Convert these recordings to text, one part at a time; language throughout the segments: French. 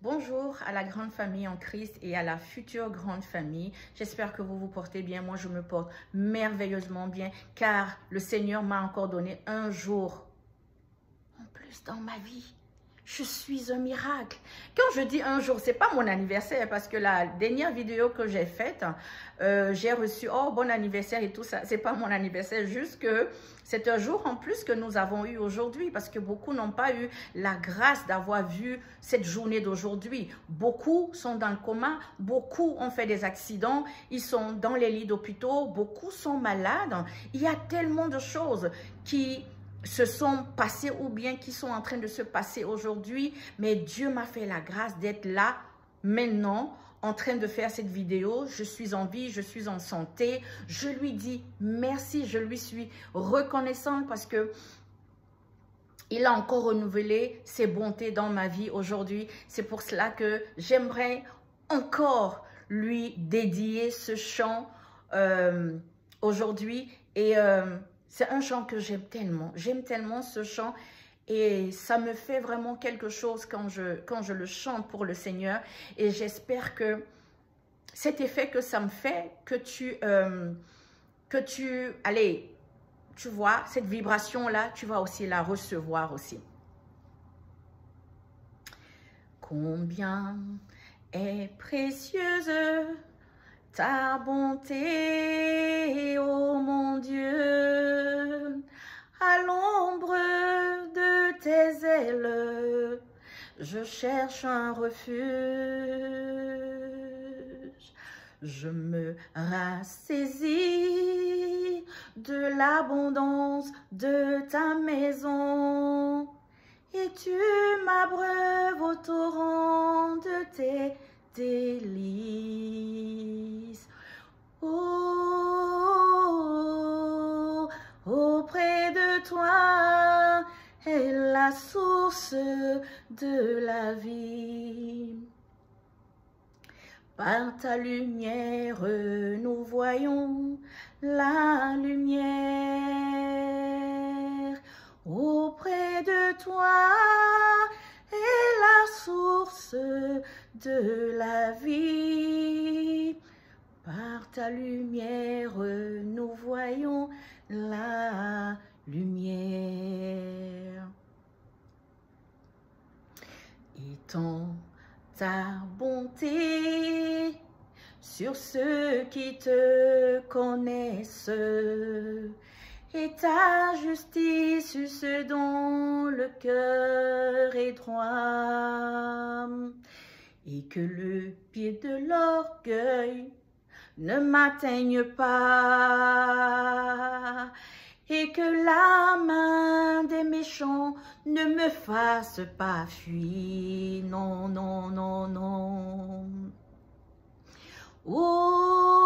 Bonjour à la grande famille en Christ et à la future grande famille. J'espère que vous vous portez bien. Moi, je me porte merveilleusement bien car le Seigneur m'a encore donné un jour en plus dans ma vie. Je suis un miracle. Quand je dis un jour, c'est pas mon anniversaire parce que la dernière vidéo que j'ai faite, j'ai reçu « Oh, bon anniversaire » et tout ça. C'est pas mon anniversaire, juste que c'est un jour en plus que nous avons eu aujourd'hui parce que beaucoup n'ont pas eu la grâce d'avoir vu cette journée d'aujourd'hui. Beaucoup sont dans le coma, beaucoup ont fait des accidents, ils sont dans les lits d'hôpitaux, beaucoup sont malades. Il y a tellement de choses qui se sont passées ou bien qui sont en train de se passer aujourd'hui, mais Dieu m'a fait la grâce d'être là maintenant en train de faire cette vidéo. Je suis en vie, je suis en santé. Je lui dis merci, je lui suis reconnaissante parce que il a encore renouvelé ses bontés dans ma vie aujourd'hui. C'est pour cela que j'aimerais encore lui dédier ce chant aujourd'hui. Et c'est un chant que j'aime tellement. J'aime tellement ce chant. Et ça me fait vraiment quelque chose quand je le chante pour le Seigneur. Et j'espère que cet effet que ça me fait, allez, tu vois, cette vibration-là, tu vas aussi la recevoir aussi. Combien est précieuse ta bonté, ô mon Dieu, à l'ombre de tes ailes, je cherche un refuge. Je me rassaisis de l'abondance de ta maison et tu m'abreuves au torrent de tes délices. Oh, auprès de toi est la source de la vie. Par ta lumière, nous voyons la lumière. Auprès de toi est la source de la vie. Par ta lumière, nous voyons la lumière. Étends ta bonté sur ceux qui te connaissent et ta justice sur ceux dont le cœur est droit, et que le pied de l'orgueil ne m'atteigne pas, et que la main des méchants ne me fasse pas fuir. Non, non, non, non. Oh,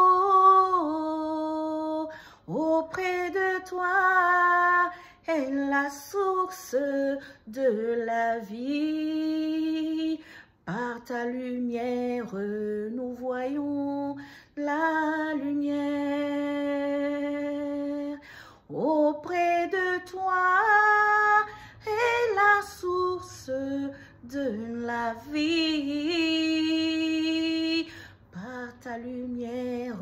auprès de toi est la source de la vie. Par ta lumière, nous voyons la lumière. Auprès de toi est la source de la vie. Par ta lumière,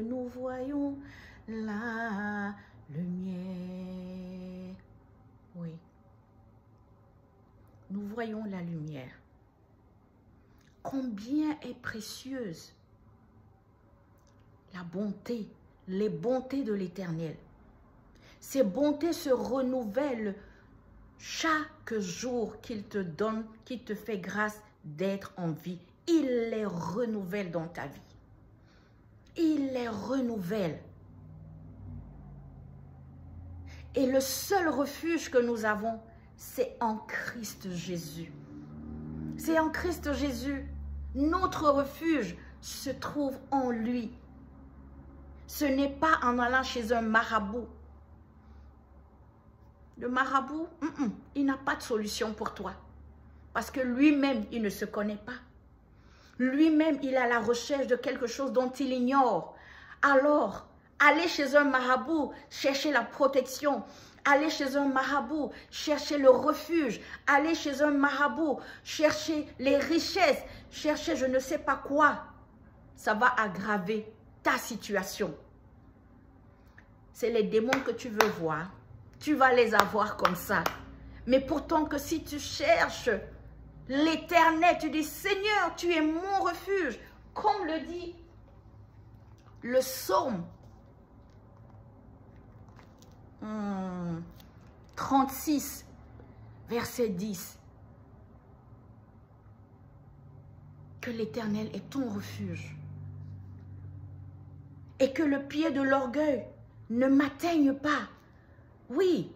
nous voyons la lumière. Oui, nous voyons la lumière. Combien est précieuse la bonté, les bontés de l'Éternel. Ces bontés se renouvellent chaque jour qu'il te donne, qu'il te fait grâce d'être en vie. Il les renouvelle dans ta vie. Il les renouvelle. Et le seul refuge que nous avons, c'est en Christ Jésus. C'est en Christ Jésus. Notre refuge se trouve en lui. Ce n'est pas en allant chez un marabout. Le marabout, il n'a pas de solution pour toi. Parce que lui-même, il ne se connaît pas. Lui-même, il est à la recherche de quelque chose dont il ignore. Alors, aller chez un marabout, chercher la protection, Aller chez un marabout, chercher le refuge. Aller chez un marabout, chercher les richesses, chercher je ne sais pas quoi. Ça va aggraver ta situation. C'est les démons que tu veux voir. Tu vas les avoir comme ça. Mais pourtant que si tu cherches l'Éternel, tu dis, Seigneur, tu es mon refuge. Comme le dit le psaume 36, verset 10. Que l'Éternel est ton refuge. Et que le pied de l'orgueil ne m'atteigne pas. Oui,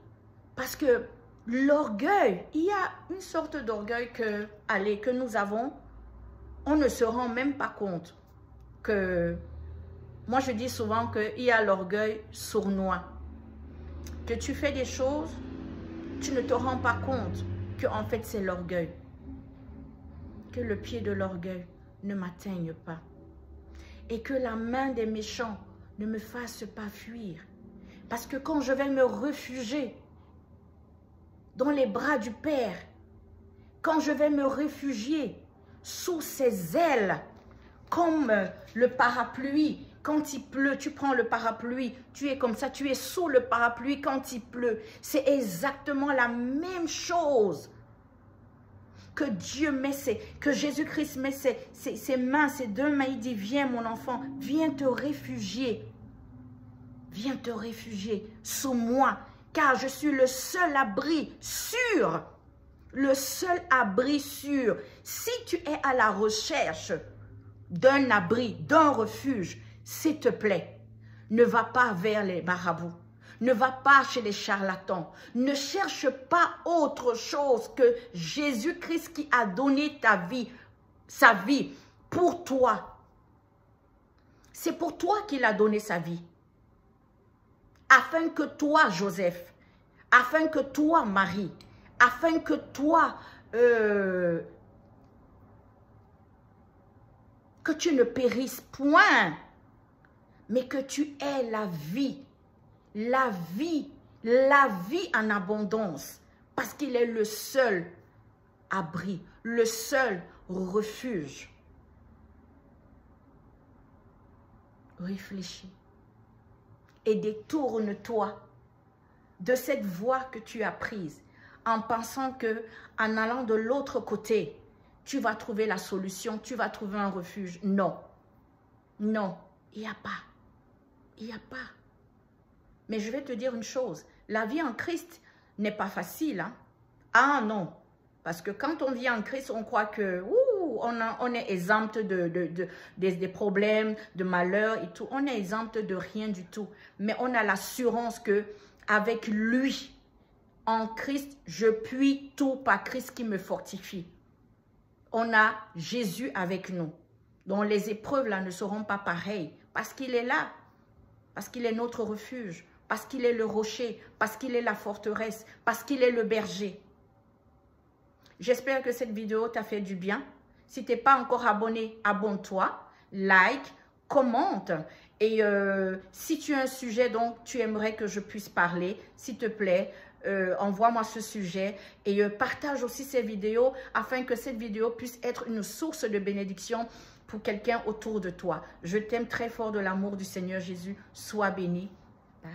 parce que l'orgueil, il y a une sorte d'orgueil que nous avons. On ne se rend même pas compte que... Moi, je dis souvent qu'il y a l'orgueil sournois. Que tu fais des choses, tu ne te rends pas compte qu'en fait, c'est l'orgueil. Que le pied de l'orgueil ne m'atteigne pas. Et que la main des méchants ne me fasse pas fuir. Parce que quand je vais me réfugier dans les bras du Père, quand je vais me réfugier sous ses ailes, comme le parapluie, quand il pleut, tu prends le parapluie, tu es comme ça, tu es sous le parapluie quand il pleut. C'est exactement la même chose que Dieu met, que Jésus-Christ met ses mains, ses deux mains, il dit, viens mon enfant, viens te réfugier. Viens te réfugier sous moi, car je suis le seul abri sûr. Le seul abri sûr. Si tu es à la recherche d'un abri, d'un refuge, s'il te plaît, ne va pas vers les marabouts. Ne va pas chez les charlatans. Ne cherche pas autre chose que Jésus-Christ qui a donné ta vie, sa vie pour toi. C'est pour toi qu'il a donné sa vie. Afin que toi, Joseph, afin que toi, Marie, afin que toi, que tu ne périsses point, mais que tu aies la vie en abondance, parce qu'il est le seul abri, le seul refuge. Réfléchis et détourne-toi de cette voie que tu as prise en pensant que en allant de l'autre côté, tu vas trouver la solution, tu vas trouver un refuge. Non, non, il n'y a pas. Il n'y a pas. Mais je vais te dire une chose, la vie en Christ n'est pas facile. Hein? Ah non, parce que quand on vit en Christ, on croit que on est exempt des problèmes, de malheurs et tout. On est exempt de rien du tout. Mais on a l'assurance que avec lui, en Christ, je puis tout par Christ qui me fortifie. On a Jésus avec nous. Donc les épreuves là ne seront pas pareilles parce qu'il est là. Parce qu'il est notre refuge, parce qu'il est le rocher, parce qu'il est la forteresse, parce qu'il est le berger. J'espère que cette vidéo t'a fait du bien. Si tu n'es pas encore abonné, abonne-toi, like, commente. Et si tu as un sujet dont tu aimerais que je puisse parler, s'il te plaît, envoie-moi ce sujet et partage aussi ces vidéos afin que cette vidéo puisse être une source de bénédiction pour quelqu'un autour de toi. Je t'aime très fort de l'amour du Seigneur Jésus. Sois béni. Bye.